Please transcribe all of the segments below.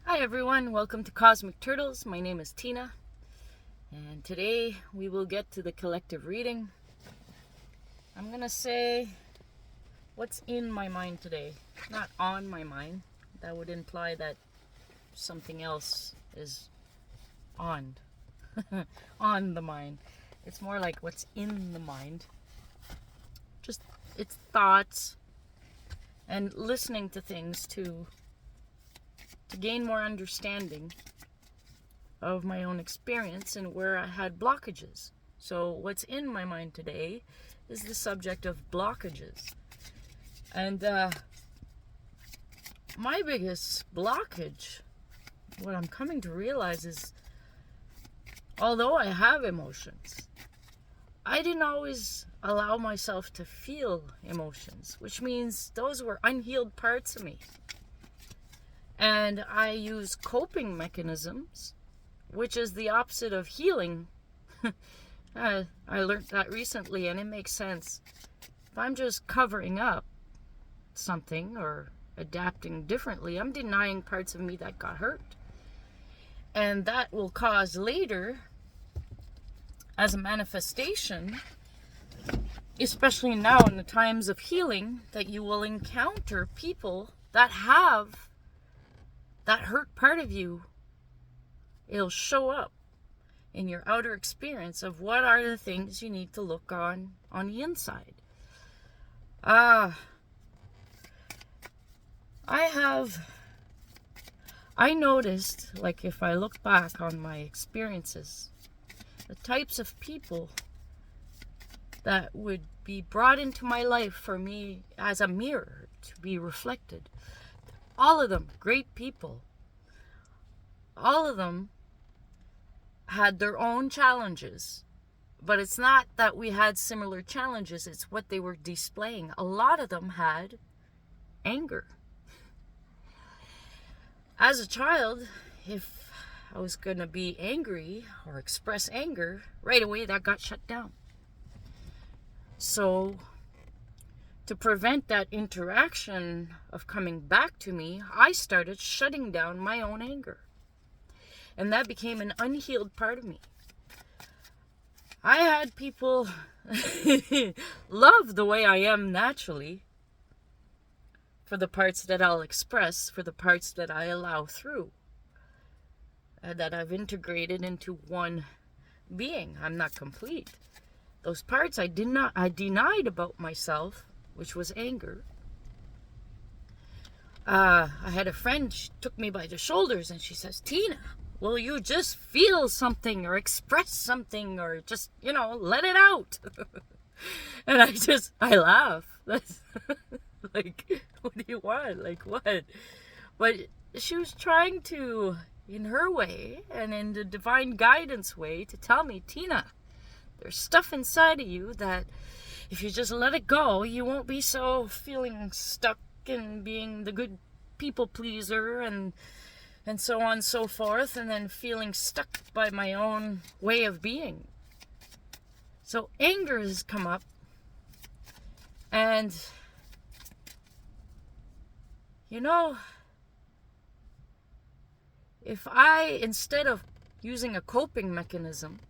Hi everyone, welcome to Cosmic Turtles. My name is Tina, and today we will get to the collective reading. I'm gonna say what's in my mind today, not on my mind. That would imply that something else is on on the mind. It's more like what's in the mind. Just it's thoughts and listening to things to gain more understanding of my own experience and where I had blockages. So what's in my mind today is the subject of blockages. And my biggest blockage, what I'm coming to realize is, although I have emotions, I didn't always allow myself to feel emotions, which means those were unhealed parts of me. And I use coping mechanisms, which is the opposite of healing. I learned that recently, and it makes sense. If I'm just covering up something or adapting differently, I'm denying parts of me that got hurt. And that will cause later, as a manifestation, especially now in the times of healing, that you will encounter people that have that hurt part of you. It'll show up in your outer experience of what are the things you need to look on the inside. I noticed, like if I look back on my experiences, the types of people that would be brought into my life for me as a mirror to be reflected. All of them, great people. All of them had their own challenges. But it's not that we had similar challenges, it's what they were displaying. A lot of them had anger. As a child, if I was going to be angry or express anger, right away that got shut down. So to prevent that interaction of coming back to me, I started shutting down my own anger. And that became an unhealed part of me. I had people love the way I am naturally, for the parts that I'll express, for the parts that I allow through, that I've integrated into one being. I'm not complete. Those parts I denied about myself, which was anger. I had a friend, she took me by the shoulders and she says, "Tina, will you just feel something or express something or just, let it out?" And I laugh. That's like, what do you want? Like, what? But she was trying to, in her way and in the divine guidance way, to tell me, "Tina, there's stuff inside of you that if you just let it go, you won't be so feeling stuck and being the good people pleaser and so on and so forth, and then feeling stuck by my own way of being." So anger has come up, and if I, instead of using a coping mechanism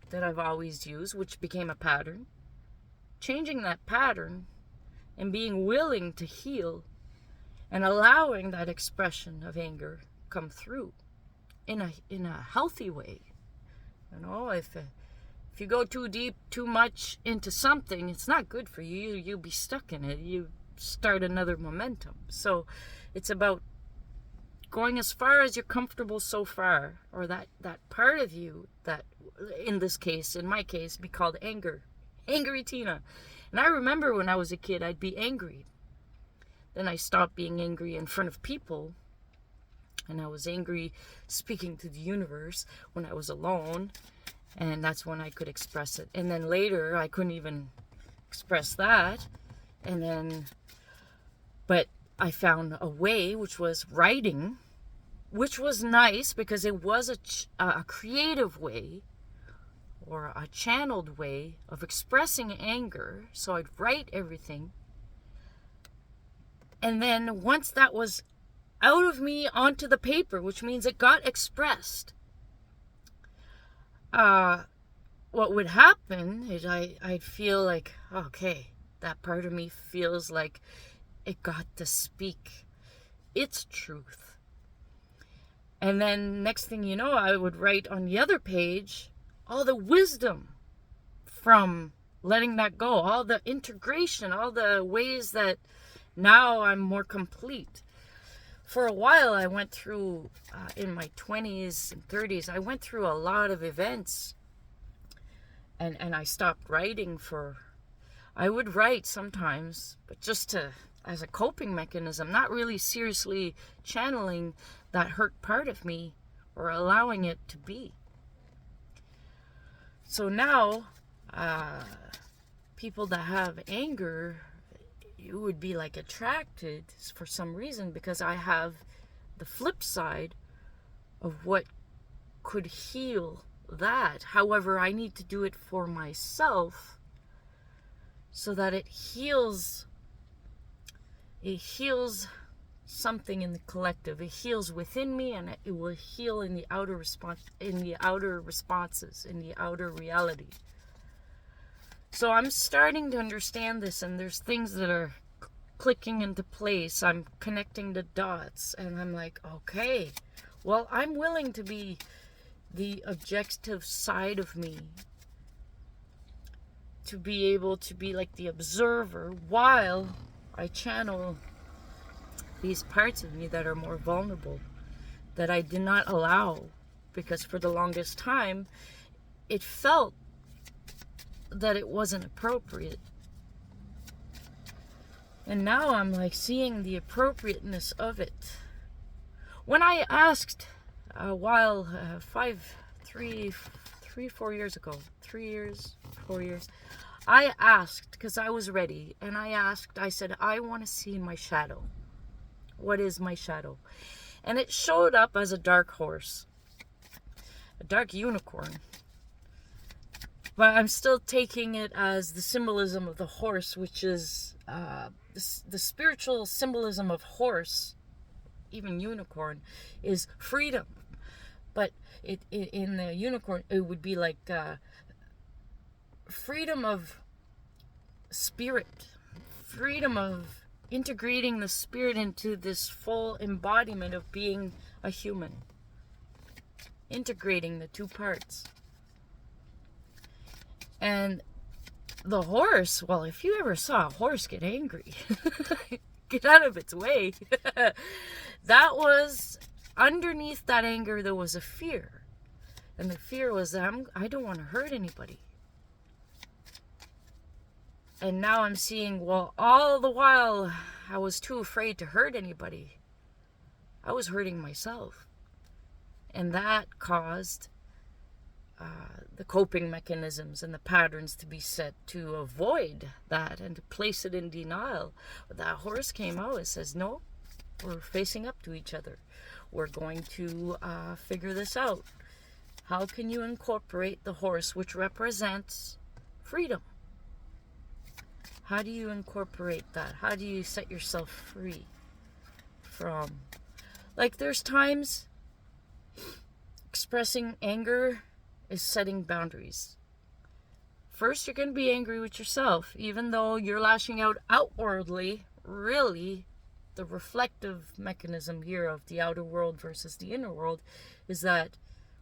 that I've always used, which became a pattern, changing that pattern and being willing to heal and allowing that expression of anger come through in a healthy way. If you go too deep, too much into something, it's not good for you. You'll be stuck in it. You start another momentum. So it's about going as far as you're comfortable so far, or that part of you that, in my case, be called anger. Angry Tina. And I remember when I was a kid, I'd be angry. Then I stopped being angry in front of people. And I was angry speaking to the universe when I was alone. And that's when I could express it. And then later, I couldn't even express that. But I found a way, which was writing, which was nice because it was a creative way or a channeled way of expressing anger. So I'd write everything. And then once that was out of me onto the paper, which means it got expressed. What would happen is I'd feel like, okay, that part of me feels like it got to speak its truth. And then next thing you know, I would write on the other page all the wisdom from letting that go, all the integration, all the ways that now I'm more complete. For a while, I went through, in my 20s and 30s, I went through a lot of events. And I stopped writing I would write sometimes, but just as a coping mechanism, not really seriously channeling that hurt part of me or allowing it to be. So now, people that have anger, you would be like attracted for some reason, because I have the flip side of what could heal that. However, I need to do it for myself so that it heals something in the collective. It heals within me, and it will heal in the outer responses, in the outer reality. So I'm starting to understand this, and there's things that are clicking into place. I'm connecting the dots, and I'm like, okay, well, I'm willing to be the objective side of me, to be able to be like the observer while I channel these parts of me that are more vulnerable, that I did not allow, because for the longest time it felt that it wasn't appropriate. And now I'm like seeing the appropriateness of it. When I asked a while, 4 years ago, 4 years, I asked, because I was ready, and I said, I want to see my shadow. What is my shadow? And it showed up as a dark horse, a dark unicorn. But I'm still taking it as the symbolism of the horse, which is the spiritual symbolism of horse, even unicorn, is freedom. But in the unicorn, it would be like freedom of spirit, freedom of integrating the spirit into this full embodiment of being a human, integrating the two parts. And the horse, well, if you ever saw a horse get angry, get out of its way. That was, underneath that anger, there was a fear. And the fear was that I don't want to hurt anybody. And now I'm seeing, well, all the while I was too afraid to hurt anybody, I was hurting myself. And that caused the coping mechanisms and the patterns to be set to avoid that and to place it in denial. But that horse came out and says, no, we're facing up to each other. We're going to figure this out. How can you incorporate the horse, which represents freedom? How do you incorporate that? How do you set yourself free from, like, there's times expressing anger is setting boundaries. First, you're going to be angry with yourself, even though you're lashing out outwardly. Really, the reflective mechanism here of the outer world versus the inner world is that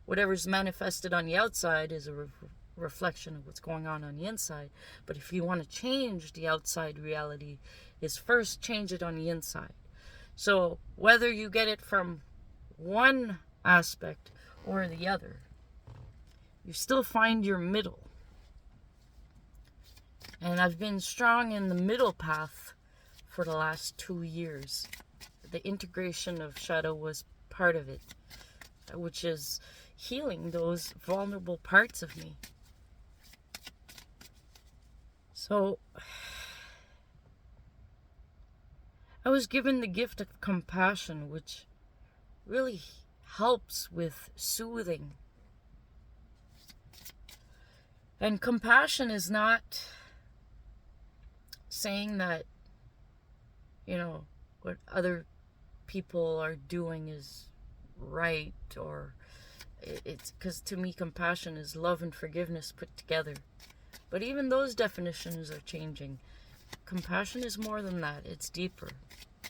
whatever's manifested on the outside is a reflection of what's going on the inside. But if you want to change the outside reality, is first change it on the inside. So whether you get it from one aspect or the other, you still find your middle. And I've been strong in the middle path for the last 2 years. The integration of shadow was part of it, which is healing those vulnerable parts of me. So I was given the gift of compassion, which really helps with soothing. And compassion is not saying that, what other people are doing is right, or it's because to me compassion is love and forgiveness put together. But even those definitions are changing. Compassion is more than that. It's deeper.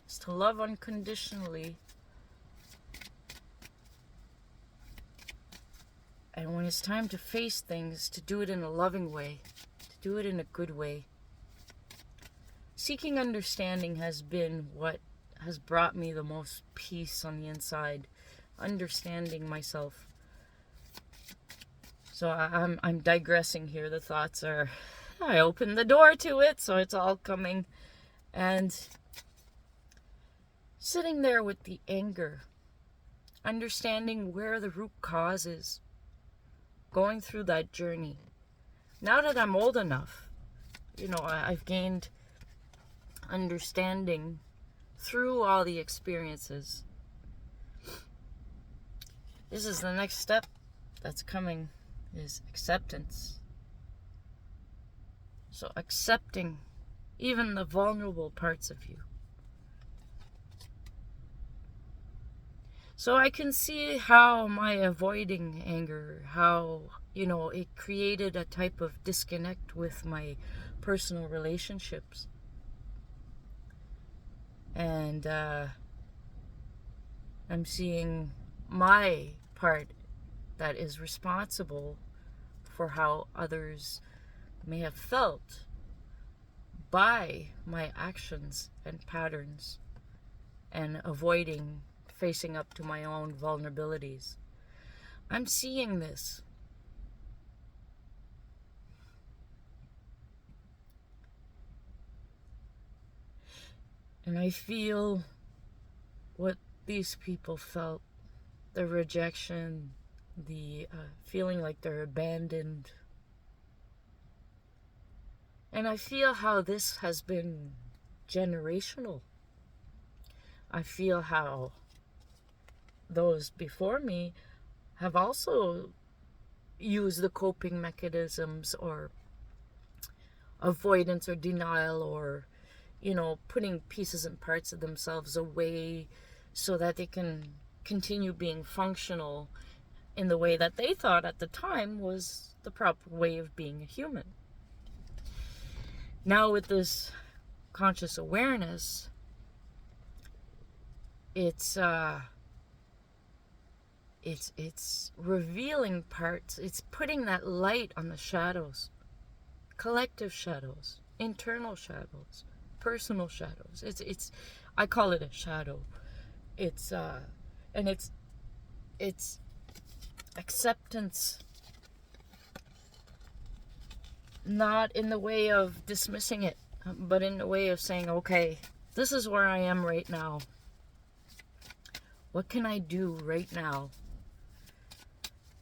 It's to love unconditionally. And when it's time to face things, to do it in a loving way, to do it in a good way. Seeking understanding has been what has brought me the most peace on the inside. Understanding myself. So I'm digressing here. The thoughts are, I opened the door to it, so it's all coming. And sitting there with the anger, understanding where the root cause is, going through that journey. Now that I'm old enough, I've gained understanding through all the experiences. This is the next step that's coming, is acceptance. So accepting even the vulnerable parts of you. So I can see how my avoiding anger, how, it created a type of disconnect with my personal relationships. And I'm seeing my part that is responsible for how others may have felt by my actions and patterns, and avoiding facing up to my own vulnerabilities. I'm seeing this. And I feel what these people felt. The rejection, the feeling like they're abandoned. And I feel how this has been generational. I feel how those before me have also used the coping mechanisms, or avoidance or denial, or putting pieces and parts of themselves away so that they can continue being functional in the way that they thought at the time was the proper way of being a human. Now with this conscious awareness, it's revealing parts. It's putting that light on the shadows, collective shadows, internal shadows, personal shadows. It's I call it a shadow. It's acceptance, not in the way of dismissing it, but in the way of saying, okay, this is where I am right now. What can I do right now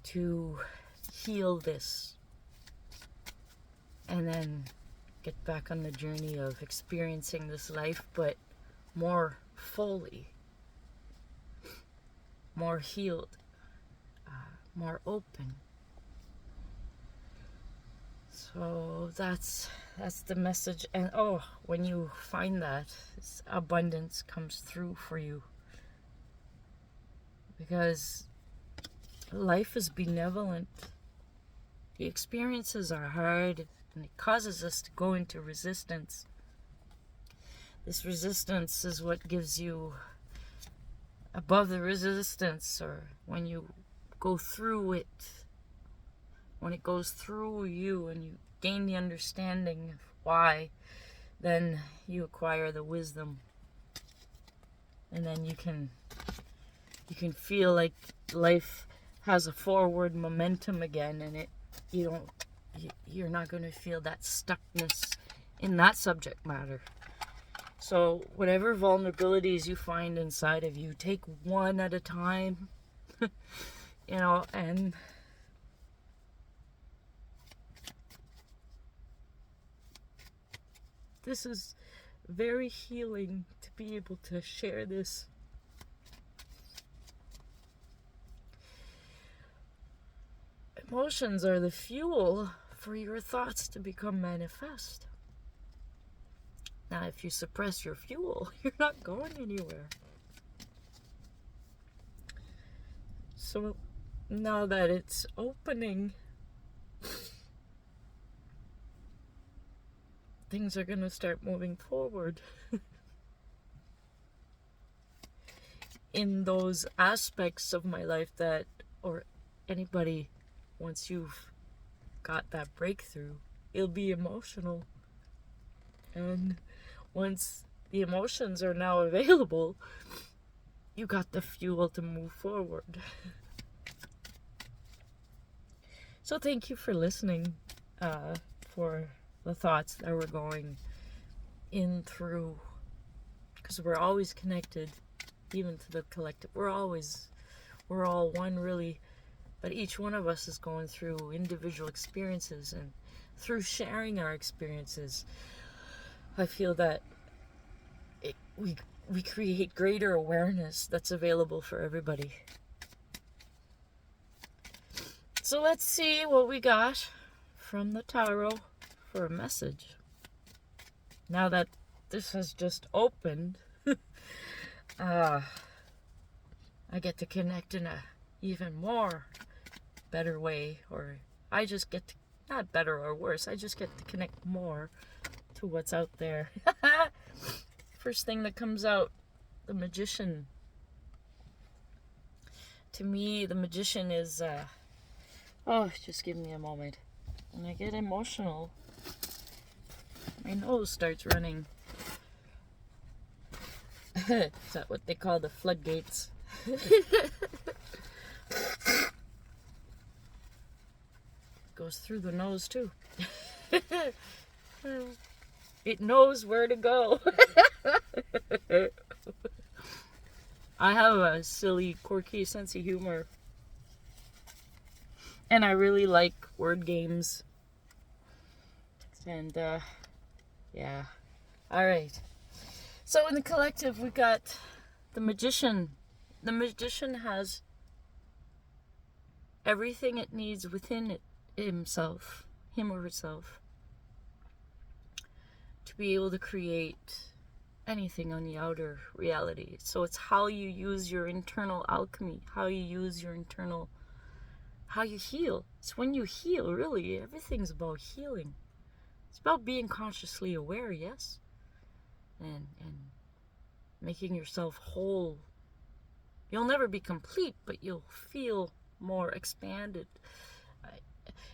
to heal this? And then get back on the journey of experiencing this life, but more fully, more healed, more open. So that's the message. And when you find that, abundance comes through for you, because life is benevolent. The experiences are hard, and it causes us to go into resistance. This resistance is what gives you above the resistance, or when you go through it, when it goes through you and you gain the understanding of why, then you acquire the wisdom, and then you can feel like life has a forward momentum again, and you're not going to feel that stuckness in that subject matter. So whatever vulnerabilities you find inside of you, take one at a time, and this is very healing to be able to share this. Emotions are the fuel for your thoughts to become manifest. Now, if you suppress your fuel, you're not going anywhere. So now that it's opening, things are going to start moving forward in those aspects of my life that, or anybody, once you've got that breakthrough, it'll be emotional. And once the emotions are now available, you got the fuel to move forward. So thank you for listening, for the thoughts that were going in through, because we're always connected, even to the collective. We're all one, really, but each one of us is going through individual experiences, and through sharing our experiences, I feel that we create greater awareness that's available for everybody. So let's see what we got from the tarot for a message. Now that this has just opened, I get to connect in a even more better way, or I just get to, not better or worse, I just get to connect more to what's out there. First thing that comes out, the Magician. To me, the Magician is, just give me a moment. When I get emotional, my nose starts running. Is that what they call the floodgates? Goes through the nose too. It knows where to go. I have a silly, quirky sense of humor. And I really like word games. And, yeah. Alright. So in the collective, we got the Magician. The Magician has everything it needs within it, himself, him or herself, to be able to create anything on the outer reality. So it's how you use your internal alchemy, how you use your internal, how you heal. It's when you heal, really, everything's about healing. It's about being consciously aware, yes? And making yourself whole. You'll never be complete, but you'll feel more expanded.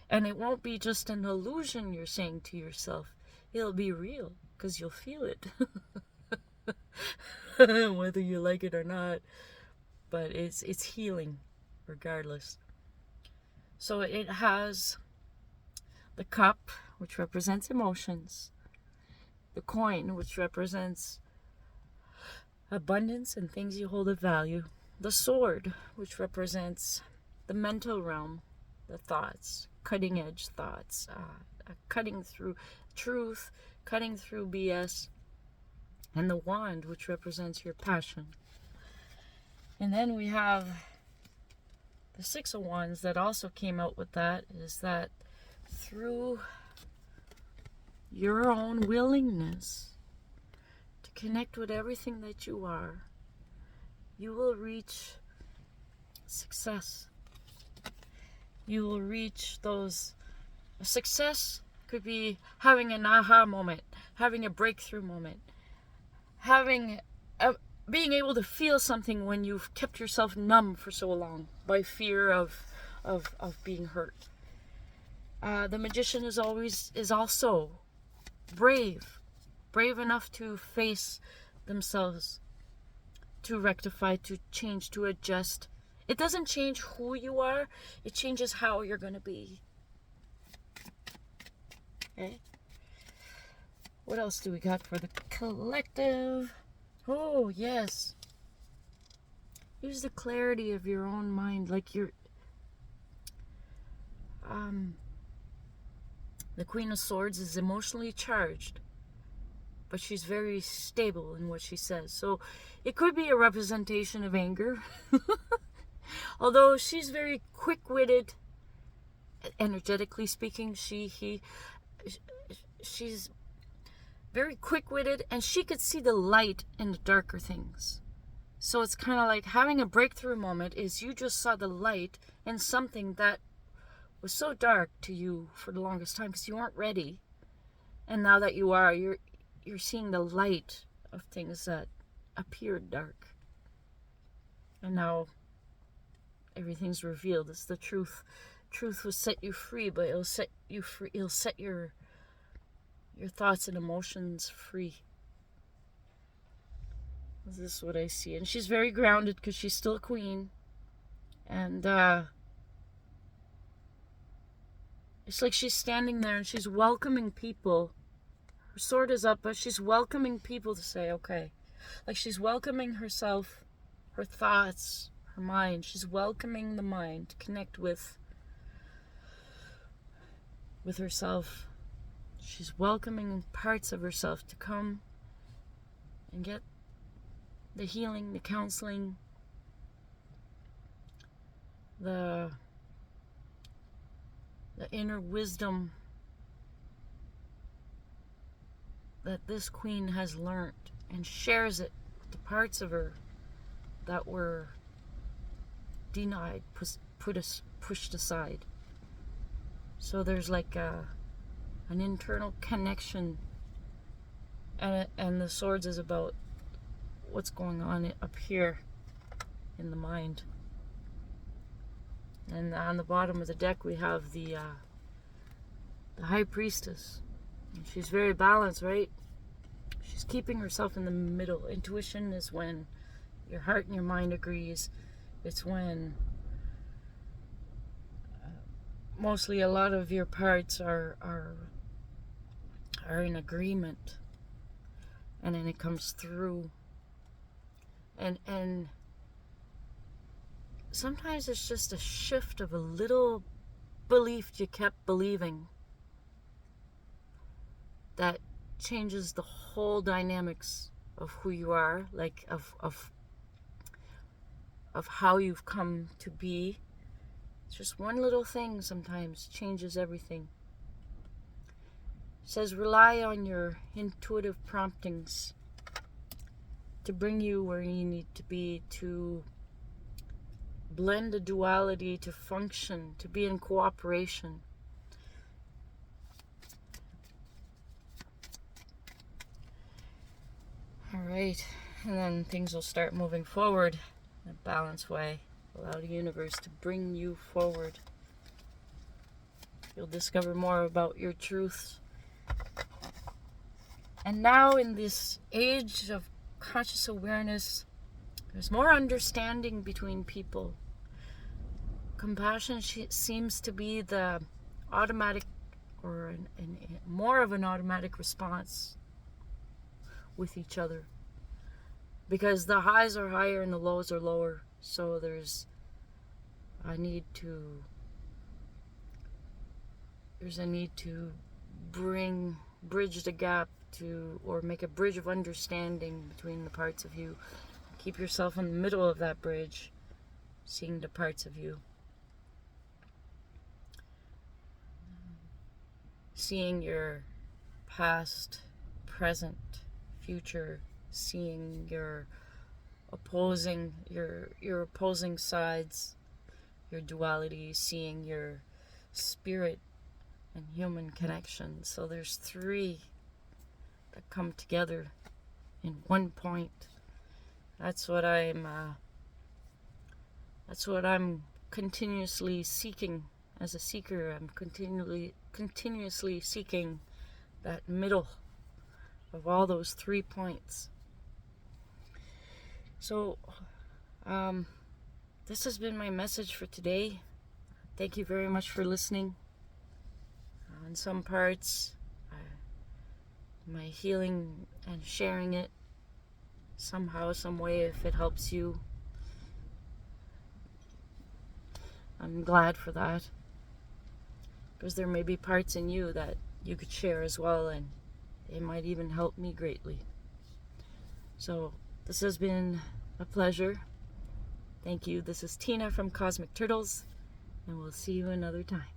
And it won't be just an illusion you're saying to yourself. It'll be real, because you'll feel it. Whether you like it or not. But it's healing, regardless. So it has the cup, which represents emotions. The coin, which represents abundance and things you hold of value. The sword, which represents the mental realm, the thoughts, cutting edge thoughts, cutting through truth, cutting through BS. And the wand, which represents your passion. And then we have the Six of Wands that also came out with that, is that through your own willingness to connect with everything that you are, you will reach success. You will reach those. Success could be having an aha moment, having a breakthrough moment, being able to feel something when you've kept yourself numb for so long by fear of being hurt. The Magician is also brave enough to face themselves, to rectify, to change, to adjust. It doesn't change who you are, it changes how you're going to be. Okay? What else do we got for the collective? Oh, yes. Use the clarity of your own mind, like you're... The Queen of Swords is emotionally charged, but she's very stable in what she says. So it could be a representation of anger. Although she's very quick-witted, energetically speaking, she's very quick-witted, and she could see the light in the darker things. So it's kind of like having a breakthrough moment is you just saw the light in something that was so dark to you for the longest time because you weren't ready. And now that you are, you're seeing the light of things that appeared dark. And now everything's revealed. It's the truth. Truth will set you free, but it'll set you free. It'll set your thoughts and emotions free. This is what I see. And she's very grounded because she's still a queen. And it's like she's standing there and she's welcoming people. Her sword is up, but she's welcoming people to say, okay. Like she's welcoming herself, her thoughts, her mind. She's welcoming the mind to connect with herself. She's welcoming parts of herself to come and get the healing, the counseling, the inner wisdom that this queen has learned, and shares it with the parts of her that were denied, pushed aside. So there's like an internal connection, and the swords is about what's going on up here in the mind. And on the bottom of the deck we have the high priestess. And she's very balanced, right? She's keeping herself in the middle. Intuition is when your heart and your mind agrees. It's when mostly a lot of your parts are in agreement, and then it comes through. And sometimes it's just a shift of a little belief you kept believing that changes the whole dynamics of who you are, like of how you've come to be. It's just one little thing sometimes changes everything. It says rely on your intuitive promptings to bring you where you need to be, to blend the duality, to function, to be in cooperation. All right, and then things will start moving forward in a balanced way. Allow the universe to bring you forward. You'll discover more about your truths. And now in this age of conscious awareness, there's more understanding between people. Compassion seems to be the automatic, or more of an automatic response with each other, because the highs are higher and the lows are lower. So there's a need to bridge the gap or make a bridge of understanding between the parts of you. Keep yourself in the middle of that bridge, seeing the parts of you, seeing your past, present, future, seeing your opposing sides, your duality, seeing your spirit and human connection. So there's three that come together in one point. That's what I'm continuously seeking as a seeker. I'm continuously seeking that middle of all those 3 points. So this has been my message for today. Thank you very much for listening. In some parts, my healing and sharing it somehow, some way, if it helps you, I'm glad for that, because there may be parts in you that you could share as well, and it might even help me greatly. So this has been a pleasure. Thank you. This is Tina from Cosmic Turtles, and we'll see you another time.